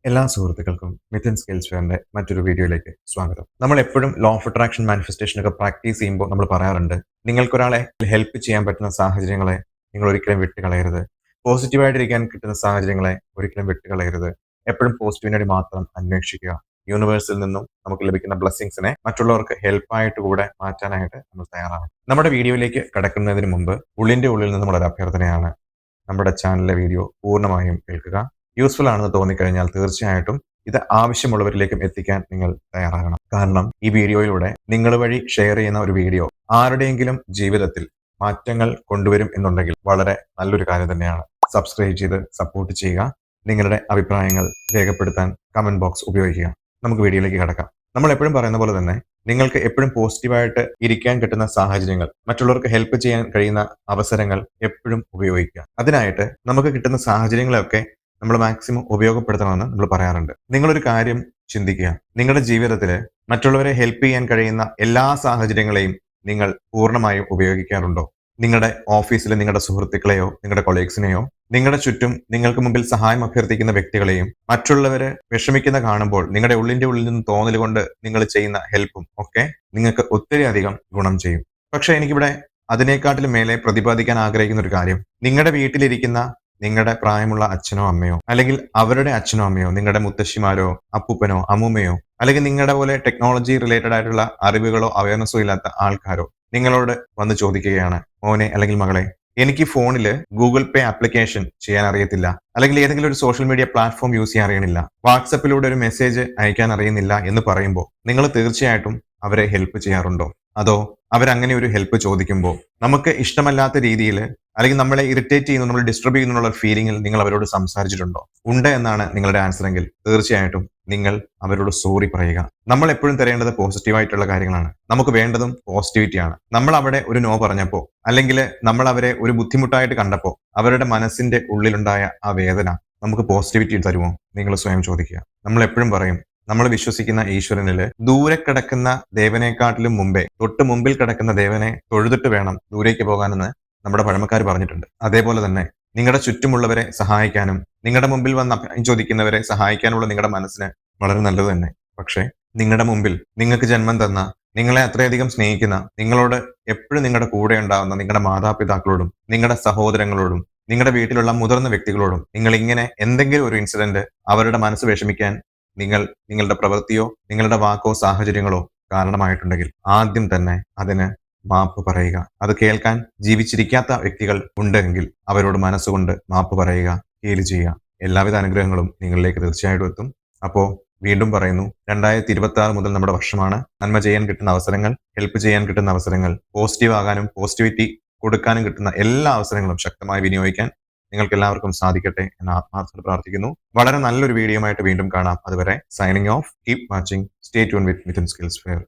എല്ലാ സുഹൃത്തുക്കൾക്കും മിഥുൻ സ്കിൽസ് ഫെയറിന്റെ മറ്റൊരു വീഡിയോയിലേക്ക് സ്വാഗതം. നമ്മൾ എപ്പോഴും ലോ ഓഫ് അട്രാക്ഷൻ മാനിഫെസ്റ്റേഷൻ ഒക്കെ പ്രാക്ടീസ് ചെയ്യുമ്പോൾ നമ്മൾ പറയാറുണ്ട്, നിങ്ങൾക്കൊരാളെ ഹെൽപ്പ് ചെയ്യാൻ പറ്റുന്ന സാഹചര്യങ്ങളെ നിങ്ങൾ ഒരിക്കലും വിട്ടുകളയരുത്. പോസിറ്റീവായിട്ടിരിക്കാൻ കിട്ടുന്ന സാഹചര്യങ്ങളെ ഒരിക്കലും വിട്ടുകളയരുത്. എപ്പോഴും പോസിറ്റീവിന് വേണ്ടി മാത്രം അന്വേഷിക്കുക. യൂണിവേഴ്സിൽ നിന്നും നമുക്ക് ലഭിക്കുന്ന ബ്ലെസ്സിങ്സിനെ മറ്റുള്ളവർക്ക് ഹെൽപ്പായിട്ട് കൂടെ മാറ്റാനായിട്ട് നമ്മൾ തയ്യാറാണ്. നമ്മുടെ വീഡിയോയിലേക്ക് കടക്കുന്നതിന് മുമ്പ് ഉള്ളിന്റെ ഉള്ളിൽ നിന്നുമുള്ള ഒരു അഭ്യർത്ഥനയാണ്. നമ്മുടെ ചാനലിലെ വീഡിയോ പൂർണ്ണമായും കേൾക്കുക. യൂസ്ഫുൾ ആണെന്ന് തോന്നിക്കഴിഞ്ഞാൽ തീർച്ചയായിട്ടും ഇത് ആവശ്യമുള്ളവരിലേക്കും എത്തിക്കാൻ നിങ്ങൾ തയ്യാറാകണം. കാരണം ഈ വീഡിയോയിലൂടെ നിങ്ങൾ വഴി ഷെയർ ചെയ്യുന്ന ഒരു വീഡിയോ ആരുടെയെങ്കിലും ജീവിതത്തിൽ മാറ്റങ്ങൾ കൊണ്ടുവരും എന്നുണ്ടെങ്കിൽ വളരെ നല്ലൊരു കാര്യം തന്നെയാണ്. സബ്സ്ക്രൈബ് ചെയ്ത് സപ്പോർട്ട് ചെയ്യുക. നിങ്ങളുടെ അഭിപ്രായങ്ങൾ രേഖപ്പെടുത്താൻ കമന്റ് ബോക്സ് ഉപയോഗിക്കുക. നമുക്ക് വീഡിയോയിലേക്ക് കടക്കാം. നമ്മൾ എപ്പോഴും പറയുന്ന പോലെ തന്നെ നിങ്ങൾക്ക് എപ്പോഴും പോസിറ്റീവായിട്ട് ഇരിക്കാൻ കിട്ടുന്ന സാഹചര്യങ്ങൾ, മറ്റുള്ളവർക്ക് ഹെൽപ്പ് ചെയ്യാൻ കഴിയുന്ന അവസരങ്ങൾ എപ്പോഴും ഉപയോഗിക്കുക. അതിനായിട്ട് നമുക്ക് കിട്ടുന്ന സാഹചര്യങ്ങളെയൊക്കെ നമ്മൾ മാക്സിമം ഉപയോഗപ്പെടുത്തണമെന്ന് നമ്മൾ പറയാറുണ്ട്. നിങ്ങളൊരു കാര്യം ചിന്തിക്കുക. നിങ്ങളുടെ ജീവിതത്തിൽ മറ്റുള്ളവരെ ഹെൽപ്പ് ചെയ്യാൻ കഴിയുന്ന എല്ലാ സാഹചര്യങ്ങളെയും നിങ്ങൾ പൂർണ്ണമായും ഉപയോഗിക്കാറുണ്ടോ? നിങ്ങളുടെ ഓഫീസിലെ നിങ്ങളുടെ സുഹൃത്തുക്കളെയോ നിങ്ങളുടെ കൊളീഗ്സിനെയോ നിങ്ങളുടെ ചുറ്റും നിങ്ങൾക്ക് മുമ്പിൽ സഹായം അഭ്യർത്ഥിക്കുന്ന വ്യക്തികളെയും മറ്റുള്ളവര് വിഷമിക്കുന്ന കാണുമ്പോൾ നിങ്ങളുടെ ഉള്ളിന്റെ ഉള്ളിൽ നിന്ന് തോന്നൽ കൊണ്ട് നിങ്ങൾ ചെയ്യുന്ന ഹെൽപ്പും ഒക്കെ നിങ്ങൾക്ക് ഒത്തിരി അധികം ഗുണം ചെയ്യും. പക്ഷെ എനിക്കിവിടെ അതിനേക്കാട്ടിലും മേലെ പ്രതിപാദിക്കാൻ ആഗ്രഹിക്കുന്ന ഒരു കാര്യം, നിങ്ങളുടെ വീട്ടിലിരിക്കുന്ന നിങ്ങളുടെ പ്രായമുള്ള അച്ഛനോ അമ്മയോ അല്ലെങ്കിൽ അവരുടെ അച്ഛനോ അമ്മയോ നിങ്ങളുടെ മുത്തശ്ശിമാരോ അപ്പൂപ്പനോ അമ്മൂമ്മയോ അല്ലെങ്കിൽ നിങ്ങളുടെ പോലെ ടെക്നോളജി റിലേറ്റഡ് ആയിട്ടുള്ള അറിവുകളോ അവയർനെസ്സോ ഇല്ലാത്ത ആൾക്കാരോ നിങ്ങളോട് വന്ന് ചോദിക്കുകയാണ്, മോനെ അല്ലെങ്കിൽ മകളെ, എനിക്ക് ഫോണില് ഗൂഗിൾ പേ ആപ്ലിക്കേഷൻ ചെയ്യാൻ അറിയത്തില്ല, അല്ലെങ്കിൽ ഏതെങ്കിലും ഒരു സോഷ്യൽ മീഡിയ പ്ലാറ്റ്ഫോം യൂസ് ചെയ്യാൻ അറിയണില്ല, വാട്സപ്പിലൂടെ ഒരു മെസ്സേജ് അയക്കാൻ അറിയുന്നില്ല എന്ന് പറയുമ്പോൾ നിങ്ങൾ തീർച്ചയായിട്ടും അവരെ ഹെൽപ്പ് ചെയ്യാറുണ്ടോ? അതോ അവരങ്ങനെ ഒരു ഹെൽപ്പ് ചോദിക്കുമ്പോൾ നമുക്ക് ഇഷ്ടമല്ലാത്ത രീതിയിൽ അല്ലെങ്കിൽ നമ്മളെ ഇറിറ്റേറ്റ് ചെയ്യുന്നു, നമ്മൾ ഡിസ്റ്റർബ് ചെയ്യുന്നുള്ള ഫീലിംഗിൽ നിങ്ങൾ അവരോട് സംസാരിച്ചിട്ടുണ്ടോ? ഉണ്ട് എന്നാണ് നിങ്ങളുടെ ആൻസർ എങ്കിൽ തീർച്ചയായിട്ടും നിങ്ങൾ അവരോട് സോറി പറയുക. നമ്മൾ എപ്പോഴും തരേണ്ടത് പോസിറ്റീവായിട്ടുള്ള കാര്യങ്ങളാണ്. നമുക്ക് വേണ്ടതും പോസിറ്റിവിറ്റിയാണ്. നമ്മൾ അവിടെ ഒരു നോ പറഞ്ഞപ്പോൾ അല്ലെങ്കിൽ നമ്മൾ അവരെ ഒരു ബുദ്ധിമുട്ടായിട്ട് കണ്ടപ്പോൾ അവരുടെ മനസ്സിന്റെ ഉള്ളിലുണ്ടായ ആ വേദന നമുക്ക് പോസിറ്റിവിറ്റി തരുമോ? നിങ്ങൾ സ്വയം ചോദിക്കുക. നമ്മൾ എപ്പോഴും പറയും, നമ്മൾ വിശ്വസിക്കുന്ന ഈശ്വരനില് ദൂരെ കിടക്കുന്ന ദേവനെക്കാട്ടിലും മുമ്പേ തൊട്ട് മുമ്പിൽ കിടക്കുന്ന ദേവനെ തൊഴുതിട്ട് വേണം ദൂരേക്ക് പോകാനെന്ന് നമ്മുടെ പഴമക്കാർ പറഞ്ഞിട്ടുണ്ട്. അതേപോലെ തന്നെ നിങ്ങളുടെ ചുറ്റുമുള്ളവരെ സഹായിക്കാനും നിങ്ങളുടെ മുമ്പിൽ വന്ന് അഭയം ചോദിക്കുന്നവരെ സഹായിക്കാനുള്ള നിങ്ങളുടെ മനസ്സിന് വളരെ നല്ലത് തന്നെ. പക്ഷേ നിങ്ങളുടെ മുമ്പിൽ നിങ്ങൾക്ക് ജന്മം തന്ന, നിങ്ങളെ അത്രയധികം സ്നേഹിക്കുന്ന, നിങ്ങളോട് എപ്പോഴും നിങ്ങളുടെ കൂടെ ഉണ്ടാവുന്ന നിങ്ങളുടെ മാതാപിതാക്കളോടും നിങ്ങളുടെ സഹോദരങ്ങളോടും നിങ്ങളുടെ വീട്ടിലുള്ള മുതിർന്ന വ്യക്തികളോടും നിങ്ങൾ ഇങ്ങനെ എന്തെങ്കിലും ഒരു ഇൻസിഡന്റ് അവരുടെ മനസ്സ് വിഷമിക്കാൻ നിങ്ങളുടെ പ്രവൃത്തിയോ നിങ്ങളുടെ വാക്കോ സാഹചര്യങ്ങളോ കാരണമായിട്ടുണ്ടെങ്കിൽ ആദ്യം തന്നെ അതിന് മാപ്പ് പറയുക. അത് കേൾക്കാൻ ജീവിച്ചിരിക്കാത്ത വ്യക്തികൾ ഉണ്ടെങ്കിൽ അവരോട് മനസ്സുകൊണ്ട് മാപ്പ് പറയുക, ഹീൽ ചെയ്യുക. എല്ലാവിധ അനുഗ്രഹങ്ങളും നിങ്ങളിലേക്ക് തീർച്ചയായിട്ടും എത്തും. അപ്പോ വീണ്ടും പറയുന്നു, 2026 മുതൽ നമ്മുടെ വർഷമാണ്. നന്മ ചെയ്യാൻ കിട്ടുന്ന അവസരങ്ങൾ, ഹെൽപ്പ് ചെയ്യാൻ കിട്ടുന്ന അവസരങ്ങൾ, പോസിറ്റീവ് ആകാനും പോസിറ്റിവിറ്റി കൊടുക്കാനും കിട്ടുന്ന എല്ലാ അവസരങ്ങളും ശക്തമായി വിനിയോഗിക്കാൻ നിങ്ങൾക്ക് എല്ലാവർക്കും സാധിക്കട്ടെ എന്ന് ആത്മാർത്ഥത്തിൽ പ്രാർത്ഥിക്കുന്നു. വളരെ നല്ലൊരു വീഡിയോ ആയിട്ട് വീണ്ടും കാണാം. അതുവരെ signing off. Keep watching. Stay tune വിത്ത് മിഥുൻ സ്കിൽസ് ഫെയർ.